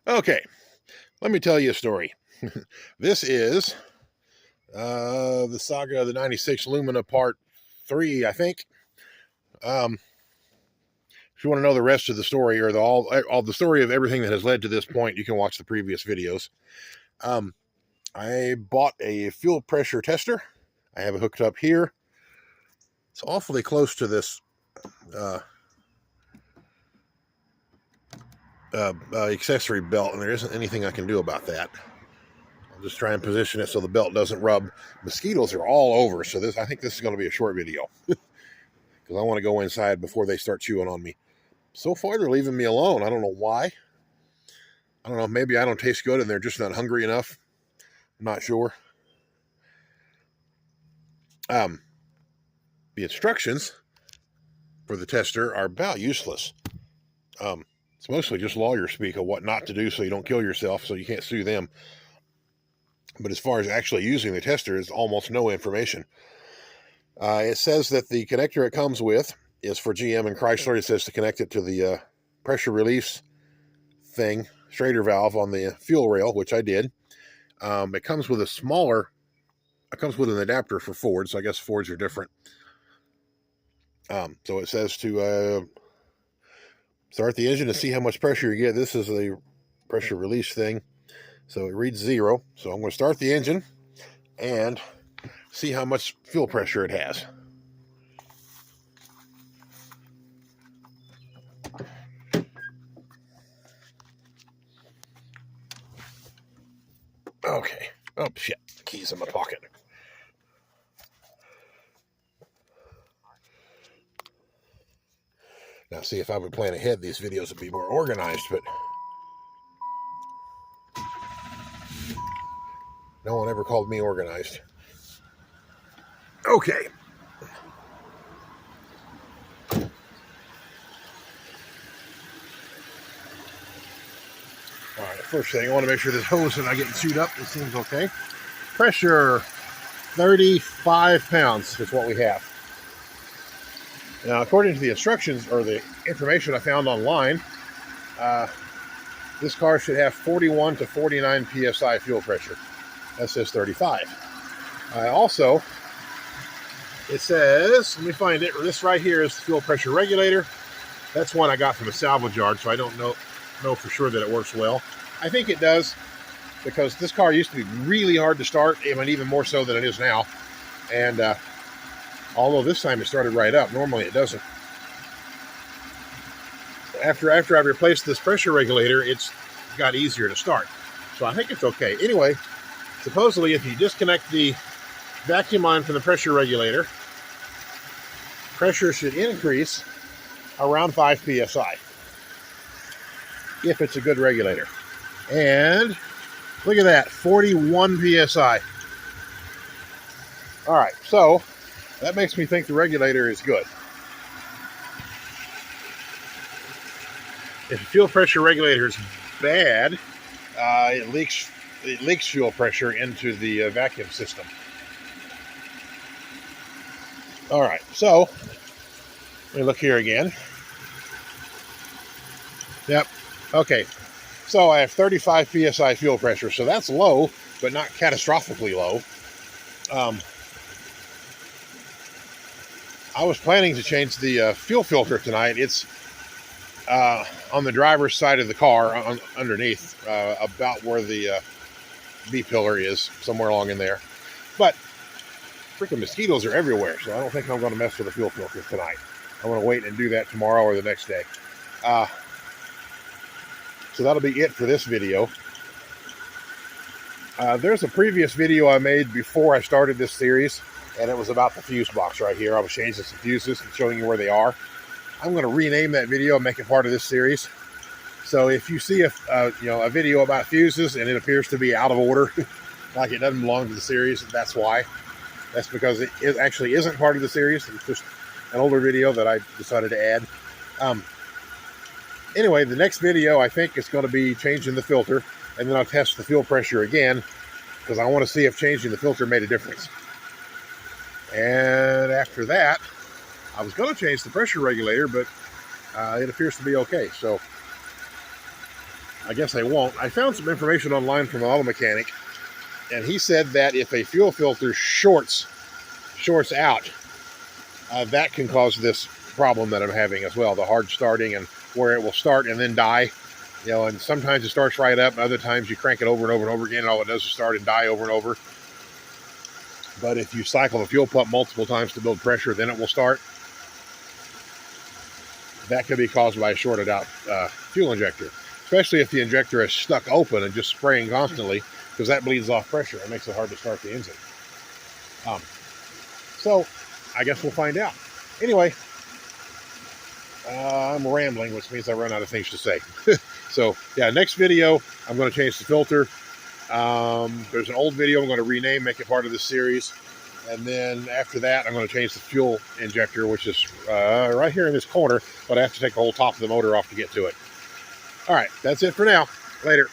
Okay, let me tell you a story. This is the Saga of the 96 Lumina Part 3, I think. Um, if you want to know the rest of the story or all the story of everything that has led to this point, you can watch the previous videos. Um, I bought a fuel pressure tester. I have it hooked up here. It's awfully close to this uh, accessory belt, and there isn't anything I can do about that. I'll just try and position it so the belt doesn't rub. Mosquitoes are all over, so I think this is going to be a short video because I want to go inside before they start chewing on me. So far, they're leaving me alone. I don't know why. I don't know. Maybe I don't taste good and they're just not hungry enough. I'm not sure. The instructions for the tester are about useless. It's mostly just lawyer speak of what not to do so you don't kill yourself, so you can't sue them. But as far as actually using the tester, there's almost no information. It says that the connector it comes with is for GM and Chrysler. It says to connect it to the pressure release thing, Schrader valve on the fuel rail, which I did. It comes with it comes with an adapter for Ford, so I guess Fords are different. So it says to start the engine and see how much pressure you get. This is the pressure release thing. So it reads 0. So I'm going to start the engine and see how much fuel pressure it has. Okay. Oh, shit. Keys in my pocket. Now, see, if I would plan ahead, these videos would be more organized, but no one ever called me organized. Okay. All right, first thing, I want to make sure this hose is not getting chewed up. It seems okay. Pressure, 35 pounds is what we have. Now, according to the instructions or the information I found online, this car should have 41 to 49 psi fuel pressure. That says 35. Also, it says, let me find it. This right here is the fuel pressure regulator. That's one I got from a salvage yard, so I don't know for sure that it works well. I think it does, because this car used to be really hard to start, even more so than it is now. And although this time it started right up, normally it doesn't. After I replaced this pressure regulator, it's got easier to start. So I think it's okay. Anyway, supposedly if you disconnect the vacuum line from the pressure regulator, pressure should increase around 5 psi if it's a good regulator. And look at that, 41 psi. All right, so that makes me think the regulator is good. If the fuel pressure regulator is bad, it leaks fuel pressure into the vacuum system. All right, so let me look here again. Yep, okay. So I have 35 psi fuel pressure, so that's low, but not catastrophically low. I was planning to change the fuel filter tonight. It's on the driver's side of the car, underneath, about where the B-pillar is, somewhere along in there. But freaking mosquitoes are everywhere, so I don't think I'm going to mess with the fuel filter tonight. I'm going to wait and do that tomorrow or the next day. So that'll be it for this video. There's a previous video I made before I started this series, and it was about the fuse box right here. I was changing some fuses and showing you where they are. I'm going to rename that video and make it part of this series. So if you see a video about fuses and it appears to be out of order, like it doesn't belong to the series, that's why. That's because it actually isn't part of the series. It's just an older video that I decided to add. Anyway, the next video I think is going to be changing the filter, and then I'll test the fuel pressure again because I want to see if changing the filter made a difference. And after that, I was going to change the pressure regulator, but it appears to be okay. So I guess they won't. I found some information online from an auto mechanic, and he said that if a fuel filter shorts out, that can cause this problem that I'm having as well, the hard starting, and where it will start and then die. You know, and sometimes it starts right up, and other times you crank it over and over and over again, and all it does is start and die over and over. But if you cycle the fuel pump multiple times to build pressure, then it will start. That could be caused by a shorted out fuel injector, especially if the injector is stuck open and just spraying constantly, because that bleeds off pressure. It makes it hard to start the engine. So I guess we'll find out. Anyway, I'm rambling, which means I run out of things to say. So yeah, next video, I'm going to change the filter. There's an old video I'm going to rename, make it part of this series. And then after that, I'm going to change the fuel injector, which is right here in this corner, but I have to take the whole top of the motor off to get to it. All right, that's it for now. Later.